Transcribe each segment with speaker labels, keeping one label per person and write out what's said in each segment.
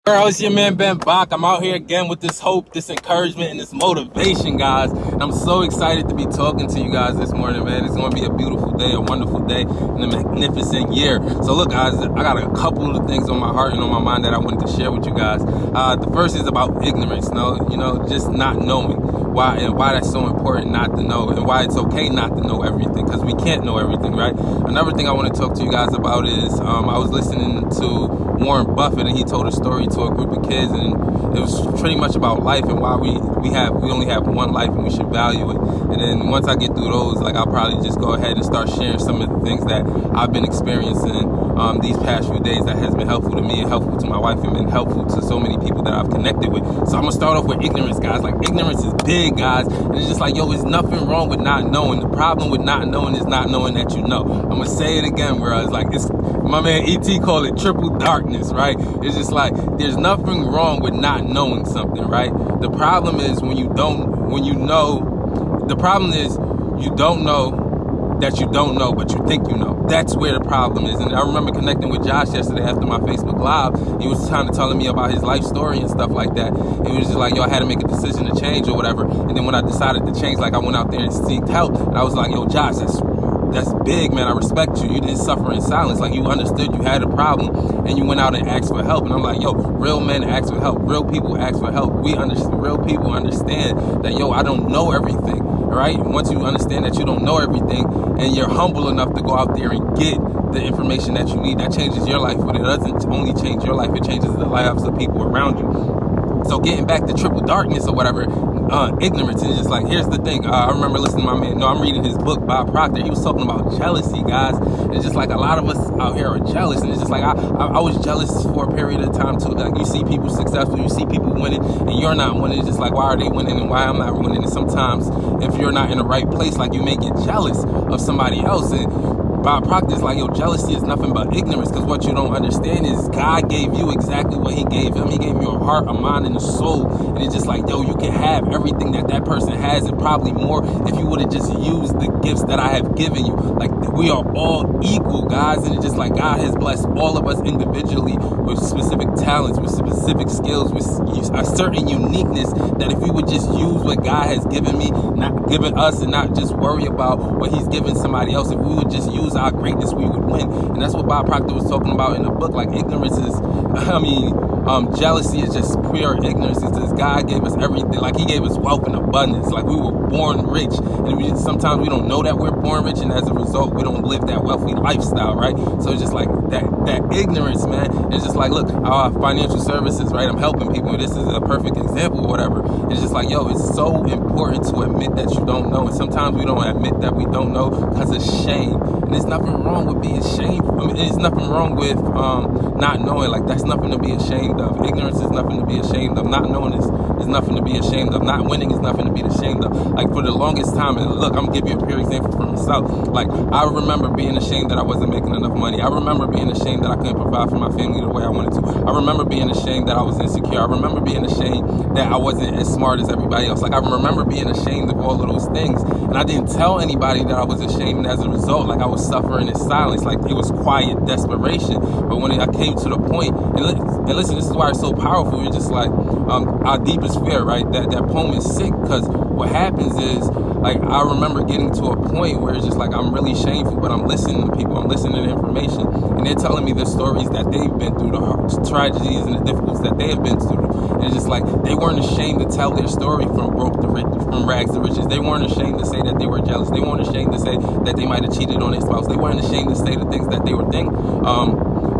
Speaker 1: Girl, it's your man Ben Bach. I'm out here again with this hope, this encouragement, and this motivation, guys. And I'm so excited to be talking to you guys this morning, man. It's going to be a beautiful day, a wonderful day, and a magnificent year. So look, guys, I got a couple of things on my heart and on my mind that I wanted to share with you guys. The first is about ignorance, just not knowing why and why that's so important not to know, and why it's okay not to know everything, because we can't know everything, right? Another thing I want to talk to you guys about is I was listening to Warren Buffett, and he told a story to a group of kids, and it was pretty much about life and why we only have one life and we should value it. And then once I get through those, I'll probably just go ahead and start sharing some of the things that I've been experiencing these past few days that has been helpful to me and helpful to my wife and been helpful to so many people that I've connected with. So I'm gonna start off with ignorance, guys. Ignorance is big, guys, and it's just there's nothing wrong with not knowing. The problem with not knowing is not knowing that you know. I'm gonna say it again, bro. It's my man E.T. called it triple darkness, right? It's just there's nothing wrong with not knowing something, right? The problem is you don't know that you don't know, but you think you know. That's where the problem is. And I remember connecting with Josh yesterday after my Facebook Live. He was kind of telling me about his life story and stuff like that. It was just I had to make a decision to change or whatever. And then when I decided to change, I went out there and seeked help. And I was like, yo, Josh, that's big, man. I respect you. You didn't suffer in silence. You understood you had a problem and you went out and asked for help. And I'm like, yo, real men ask for help. Real people ask for help. Real people understand that, yo, I don't know everything, right? Once you understand that you don't know everything and you're humble enough to go out there and get the information that you need, that changes your life. But it doesn't only change your life, it changes the lives of people around you. So getting back to triple darkness or whatever, ignorance is just here's the thing. I remember listening to my man, I'm reading his book, Bob Proctor. He was talking about jealousy, guys. It's just a lot of us out here are jealous. And it's just I was jealous for a period of time too. You see people successful, you see people winning, and you're not winning. It's just why are they winning and why I'm not winning? And sometimes if you're not in the right place, you may get jealous of somebody else. And Bob Proctor is jealousy is nothing but ignorance, because what you don't understand is God gave you exactly what he gave him. He gave you a heart, a mind, and a soul. And it's just you can have everything that person has and probably more if you would have just used the gifts that I have given you. We are all equal, guys. And it's just God has blessed all of us individually with specific talents, with specific skills, with a certain uniqueness that if we would just use what God has given me, not given us, and not just worry about what he's given somebody else, if we would just use our greatness, we would win. And that's what Bob Proctor was talking about in the book. Ignorance is, jealousy is just pure ignorance. It's just God gave us everything. He gave us wealth and abundance. We were born rich, and sometimes we don't know that we're born rich, and as a result, we don't live that wealthy lifestyle, right? So it's just that ignorance, man. It's just look, our financial services, right? I'm helping people. This is a perfect example or whatever. It's just it's so important to admit that you don't know, and sometimes we don't admit that we don't know because of shame. And there's nothing wrong with being ashamed. There's nothing wrong with not knowing. That's nothing to be ashamed of. Ignorance is nothing to be ashamed of. Not knowing is nothing to be ashamed of. Not winning is nothing to be ashamed of. For the longest time, and look, I'm gonna give you a pure example for myself. I remember being ashamed that I wasn't making enough money. I remember being ashamed that I couldn't provide for my family the way I wanted to. I remember being ashamed that I was insecure. I remember being ashamed that I wasn't as smart as everybody else. I remember being ashamed of all of those things, and I didn't tell anybody that I was ashamed. And as a result, I was suffering in silence. It was quiet desperation. But when I came to the point, and listen, this is why it's so powerful. It's just our deepest fear, right? That poem is sick, because what happens is I remember getting to a point where it's just I'm really shameful, but I'm listening to people, I'm listening to information, and they're telling me the stories that they've been through, the tragedies and the difficulties that they have been through. And it's just they weren't ashamed to tell their story from rags to riches. They weren't ashamed to say that they were jealous. They weren't ashamed to say that they might have cheated on their spouse. They weren't ashamed to say the things that they were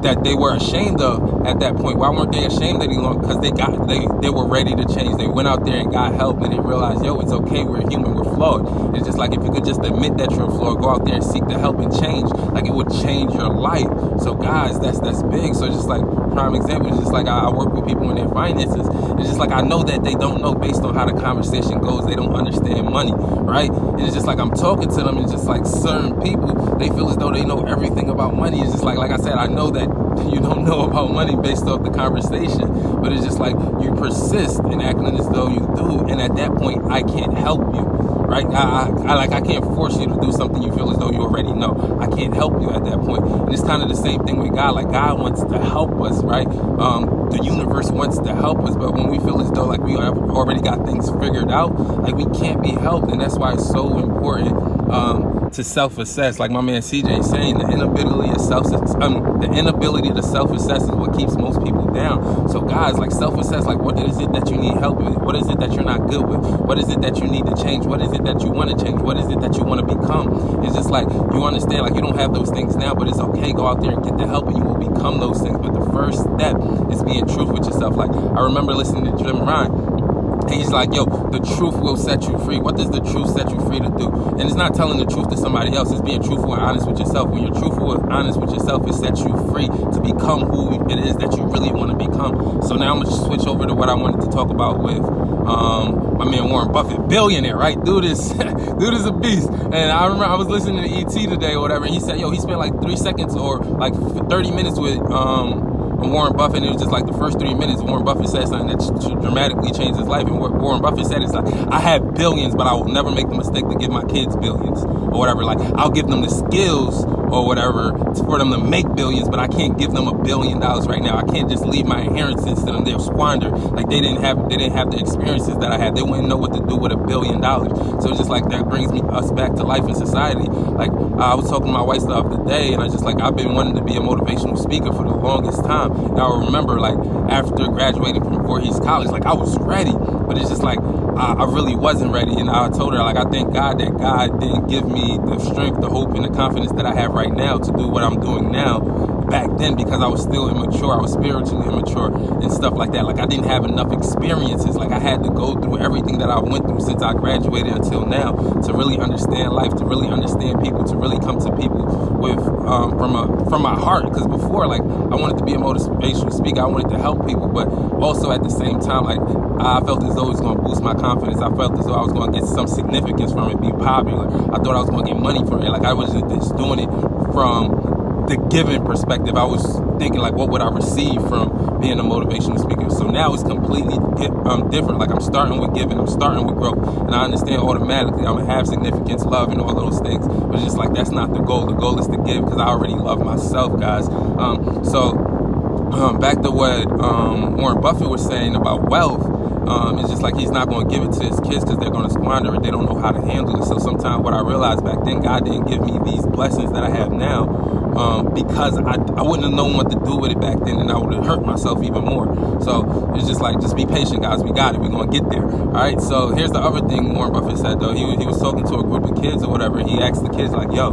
Speaker 1: that they were ashamed of at that point. Why weren't they ashamed any longer? Because they were ready to change. They went out there and got help, and they realized, yo, it's okay. We're human. We're flawed. It's just if you could just admit that you're flawed, go out there and seek the help and change. It would change your life. So guys, that's big. So just prime example is just I work with people in their finances. It's just I know that they don't know based on how the conversation goes. They don't understand money, right? And it's just I'm talking to them, and it's just certain people, they feel as though they know everything about money. It's just like I said, I know that you don't know about money based off the conversation, but it's just you persist in acting as though you do, and at that point, I can't help you. right? I can't force you to do something you feel as though you already know. I can't help you at that point. And it's kind of the same thing with God. Like, God wants to help us, right? The universe wants to help us, but when we feel as though like we already got things figured out, like we can't be helped. And that's why it's so important to self-assess. Like my man CJ saying, the inability to self-assess is what keeps most people down. So guys, like self-assess, like what is it that you need help with? What is it that you're not good with? What is it that you need to change? What is it that you want to change? What is it that you want to become? It's just like, you understand, like you don't have those things now, but it's okay. Go out there and get the help and you will become those things. But the first step is being truthful with yourself. Like I remember listening to Jim Ryan. And he's like, yo, the truth will set you free. What does the truth set you free to do? And it's not telling the truth to somebody else. It's being truthful and honest with yourself. When you're truthful and honest with yourself, it sets you free to become who it is that you really want to become. So now I'm going to switch over to what I wanted to talk about with my man Warren Buffett, billionaire, right? Dude is a beast. And I remember I was listening to E.T. today or whatever. And he said, yo, he spent like 3 seconds or like 30 minutes with Warren Buffett, and it was just like the first 3 minutes, Warren Buffett said something that dramatically changed his life. And what Warren Buffett said is like, I have billions, but I will never make the mistake to give my kids billions or whatever. Like, I'll give them the skills or whatever for them to make billions, but I can't give them $1 billion right now. I can't just leave my inheritance to them. They'll squander. Like they didn't have the experiences that I had. They wouldn't know what to do with $1 billion. So it's just like that brings us back to life in society. Like I was talking to my wife the other day, and I just like, I've been wanting to be a motivational speaker for the longest time. And I remember like after graduating from Voorhees College, like I was ready, but it's just like I really wasn't ready. And I told her, like, I thank God that God didn't give me the strength, the hope, and the confidence that I have right now to do what I'm doing now back then, because I was still immature. I was spiritually immature and stuff like that. Like I didn't have enough experiences. Like I had to go through everything that I went through since I graduated until now to really understand life, to really understand people, to really come to people with from my heart. Because before, like, I wanted to be a motivational speaker. I wanted to help people, but also at the same time, like, I felt as though it was going to boost my confidence. I felt as though I was going to get some significance from it, be popular. I thought I was going to get money from it. Like I was just doing it from the giving perspective. I was thinking like, what would I receive from being a motivational speaker? So now it's completely different. Like I'm starting with giving, I'm starting with growth, and I understand automatically I'm gonna have significance, love, and all those things. But it's just like, that's not the goal. The goal is to give, because I already love myself, guys. Back to what Warren Buffett was saying about wealth. It's just like he's not going to give it to his kids because they're going to squander it. They don't know how to handle it. So sometimes what I realized back then, God didn't give me these blessings that I have now because I wouldn't have known what to do with it back then, and I would have hurt myself even more. So it's just like, just be patient, guys. We got it. We're going to get there. All right. So here's the other thing Warren Buffett said, though. He was talking to a group of kids or whatever. He asked the kids like, yo,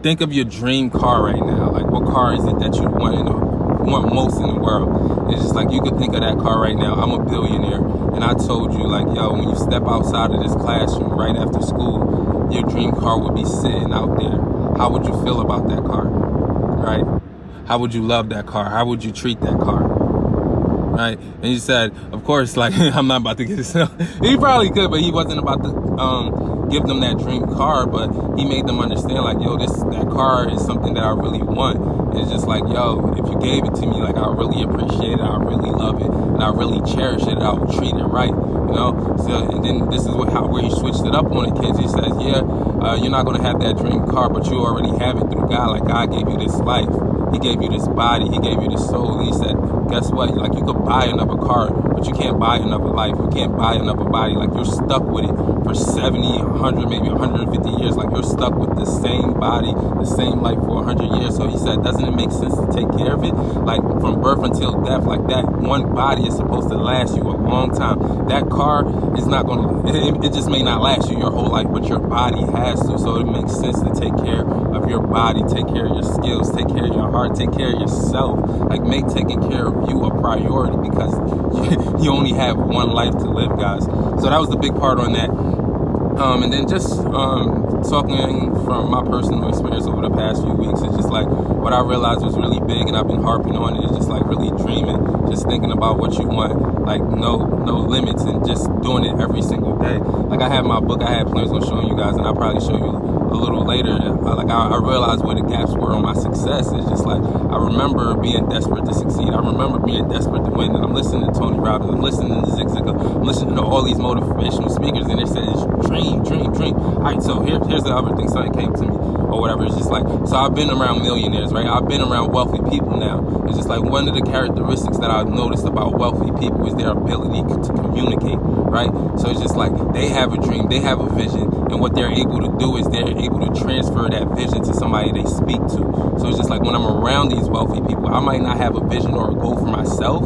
Speaker 1: think of your dream car right now. Like, what car is it that you want most in the world? It's just like, you could think of that car right now. I'm a billionaire, and I told you, like, yo, when you step outside of this classroom right after school, your dream car would be sitting out there. How would you feel about that car? Right? How would you love that car? How would you treat that car? Right? And he said, of course, like, I'm not about to get this. He probably could, but he wasn't about to give them that dream car. But he made them understand, like, yo, that car is something that I really want. And it's just like, yo, if you gave it to me, like, I really appreciate it, I really love it, and I really cherish it, and I will treat it right, you know? So, and then this is where he switched it up on the kids. He says, yeah, you're not going to have that dream car, but you already have it through God. Like, God gave you this life. He gave you this body. He gave you this soul. And he said, guess what? Like, you could buy another car, but you can't buy another life. You can't buy another body. Like, you're stuck with it for 70, 100, maybe 150 years. Like, you're stuck with the same body, the same life for 100 years. So he said, doesn't it make sense to take care of it? Like, from birth until death, like, that one body is supposed to last you a long time. That car is not going to, it just may not last you your whole life, but your body has to. So it makes sense to take care of your body, take care of your skills, take care of your heart, take care of yourself. Like, make taking care of you a priority, because you only have one life to live, guys. So that was the big part on that. And then just talking from my personal experience over the past few weeks, it's just like what I realized was really big, and I've been harping on it, is just like really dreaming, just thinking about what you want, like no limits, and just doing it every single day. Like, I have my book, I had plans on showing you guys, and I'll probably show you a little later. Like, I realized where the gaps were on my success. It's just like, I remember being desperate to succeed. I remember being desperate to win. And I'm listening to Tony Robbins, I'm listening to Zig Ziglar, I'm listening to all these motivational speakers, and they said, dream. All right, so here's the other thing. Something came to me. or whatever. It's just like, so I've been around millionaires, right? I've been around wealthy people now. It's just like one of the characteristics that I've noticed about wealthy people is their ability to communicate, right? So it's just like they have a dream, they have a vision, and what they're able to do is they're able to transfer that vision to somebody they speak to. So it's just like when I'm around these wealthy people, I might not have a vision or a goal for myself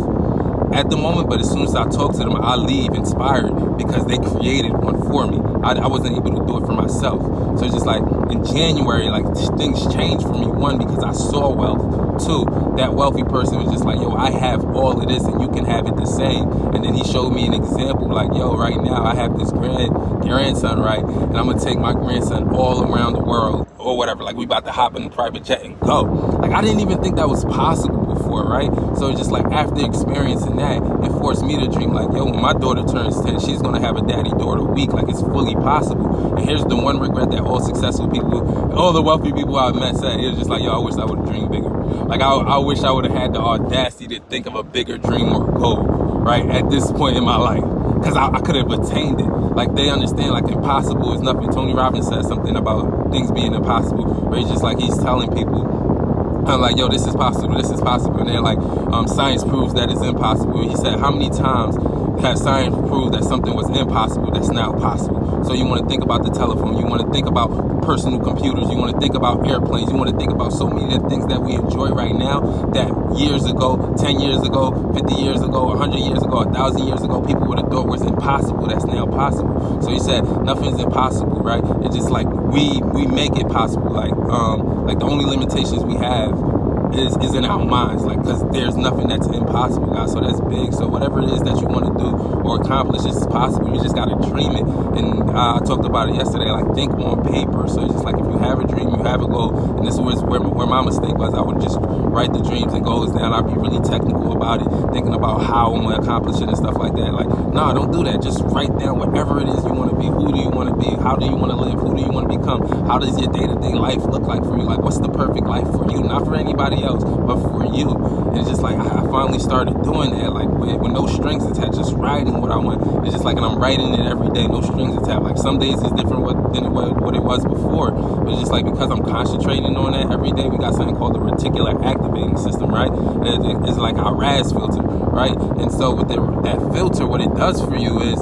Speaker 1: at the moment, but as soon as I talk to them, I leave inspired because they created one for me. I wasn't able to do it for myself. So it's just like in January, like things changed for me. One, because I saw wealth. Two, that wealthy person was just like, yo, I have all of this and you can have it the same. And then he showed me an example like, yo, right now I have this grandson, right? And I'm going to take my grandson all around the world or whatever. Like we about to hop in a private jet and go. Like I didn't even think that was possible before, right? So it's just like after experiencing that, it forced me to dream like, yo, when my daughter turns 10, she's going to have a daddy-daughter week. Like it's fully possible. And here's the one regret that all successful people, all the wealthy people I've met say, it was just like, yo, I wish I would have dreamed bigger. Like I wish I would have had the audacity to think of a bigger dream or goal, right? At this point in my life. Because I could have attained it. Like they understand like impossible is nothing. Tony Robbins says something about things being impossible, where he's just like, he's telling people, I'm like, yo, this is possible, this is possible. And they're like, science proves that it's impossible. He said, how many times has science proved that something was impossible that's now possible? So you want to think about the telephone, you want to think about personal computers, you want to think about airplanes, you want to think about so many of the things that we enjoy right now that years ago, 10 years ago, 50 years ago, 100 years ago, 1,000 years ago, people would have thought was impossible, that's now possible. So he said, nothing's impossible, right? It's just like we make it possible. Like the only limitations we have is in our minds, like, because there's nothing that's impossible, guys. So that's big. So whatever it is that you want to do or accomplish is possible. You just got to dream it. And I talked about it yesterday, like think on paper. So it's just like if you have a dream, you have a goal, and this was where my mistake was. I would just write the dreams and goals down. I'd be really technical about it, thinking about how I'm going to accomplish it and stuff like that. Like, no, don't do that. Just write down whatever it is you want to be. Who do you want to be? How do you want to live? Who do you want to become? How does your day-to-day life look like for you? Like, what's the perfect life for you? Not for anybody else, but for you. And it's just like I finally started doing that, like with no strings attached, just writing what I want. It's just like, and I'm writing it every day, no strings attached. Like some days it's different than what it was before, but it's just like because I'm concentrating on that every day, we got something called the reticular activating system, right? It's like our RAS filter, right? And so with that filter, what it does for you is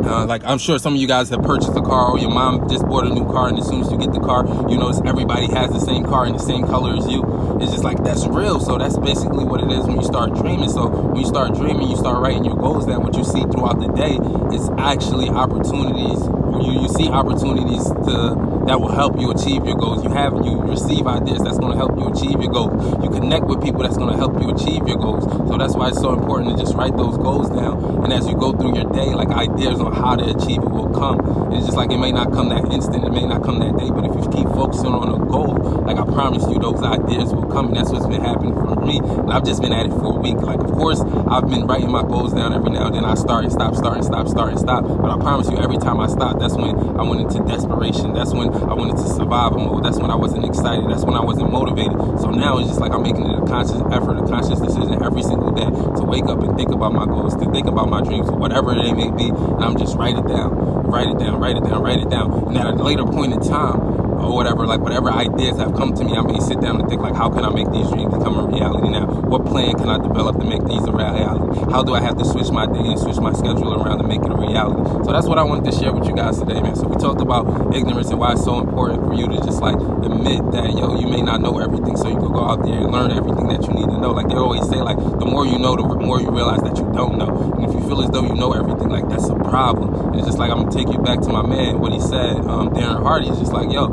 Speaker 1: like I'm sure some of you guys have purchased a car, or your mom just bought a new car, and as soon as you get the car, you notice everybody has the same car in the same color as you. It's just like, that's real. So that's basically what it is when you start dreaming. So when you start dreaming, you start writing your goals down. What you see throughout the day is actually opportunities. You see opportunities that will help you achieve your goals. You receive ideas that's going to help you achieve your goals. You connect with people that's going to help you achieve your goals. So that's why it's so important to just write those goals down. And as you go through your day, like ideas on how to achieve it will come. And it's just like, it may not come that instant, it may not come that day, but if you keep focusing on a goal, like I promise you, those ideas will come. And that's what's been happening for me. And I've just been at it for a week. Like, of course, I've been writing my goals down every now and then. I start and stop, start and stop, start and stop. But I promise you, every time I stop, that's when I went into desperation. That's when I went into survival mode. That's when I wasn't excited. That's when I wasn't motivated. So now it's just like I'm making it a conscious effort, a conscious decision every single day to wake up and think about my goals, to think about my dreams, whatever they may be. And I'm just write it down, write it down, write it down, write it down. And at a later point in time, or whatever, like whatever ideas have come to me, I may sit down and think like, how can I make these dreams become a reality now? What plan can I develop to make these a reality? How do I have to switch my day and switch my schedule around to make it a reality? So that's what I wanted to share with you guys today, man. So we talked about ignorance and why it's so important for you to just like admit that, yo, you may not know everything, so you can go out there and learn everything that you need to know. Like they always say, like the more you know, the more you realize that you don't know. And if you feel as though you know everything, like that's a problem. And it's just like, I'm gonna take you back to my man, what he said, Darren Hardy. He's just like, yo,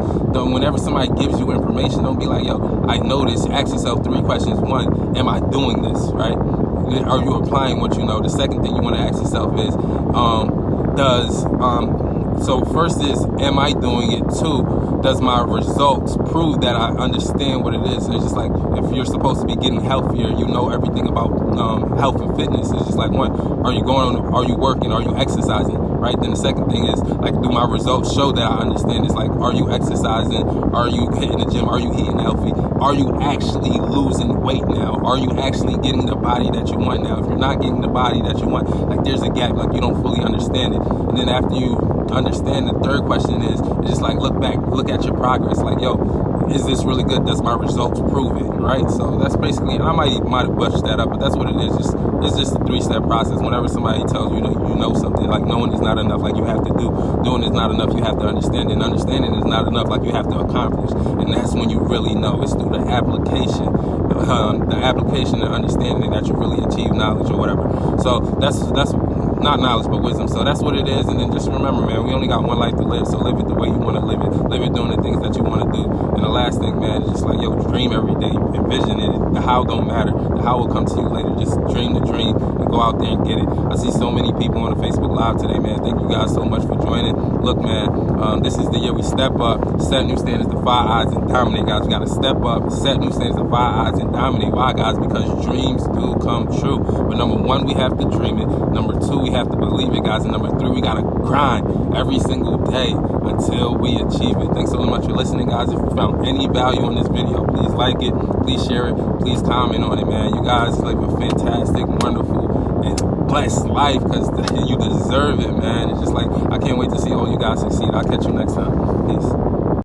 Speaker 1: whenever somebody gives you information, don't be like, yo, I know this. Ask yourself 3 questions. 1, am I doing this, right? Are you applying what you know? The second thing you want to ask yourself is, so first is, am I doing it? 2, does my results prove that I understand what it is? It's just like, if you're supposed to be getting healthier, you know everything about health and fitness. It's just like, 1, are you working? Are you exercising? Right? Then the second thing is, like, do my results show that I understand? It's like, are you exercising? Are you hitting the gym? Are you eating healthy? are you actually losing weight now? Are you actually getting the body that you want now? If you're not getting the body that you want, like there's a gap, like you don't fully understand it. And then after you understand, the third question is just like look back, look at your progress. Like, yo, is this really good? Does my results prove it? Right? So that's basically, and I might have butched that up, but that's what it is. It's just a 3-step process. Whenever somebody tells you, you know something, like knowing is not enough, like you have to do. Doing is not enough, you have to understand. And understanding is not enough, like you have to accomplish. And that's when you really know. It's through the application and understanding that you really achieve knowledge or whatever. So that's not knowledge but wisdom. So that's what it is. And then just remember, man, we only got one life to live, so live it the way you want to live it doing the things that you want to do. And the last thing, man, is just like, yo, dream every day, envision it. The how don't matter. The how will come to you later. Just dream the dream and go out there and get it. I see so many people on the Facebook Live today, man. Thank you guys so much for joining. Look, man, this is the year we step up, set new standards, defy odds, and dominate, guys. We got to step up, set new standards, defy odds, and dominate. Why, guys? Because dreams do come true. But number one, we have to dream it. Number two, we have to believe it, guys. And number three, we got to grind every single day until we achieve it. Thanks so much for listening, guys. If you found any value in this video, please like it, please share it, please comment on it, man. You guys live a fantastic, wonderful, and blessed life because you deserve it, man. It's just like, I can't wait to see all you guys succeed. I'll catch you next time. Peace.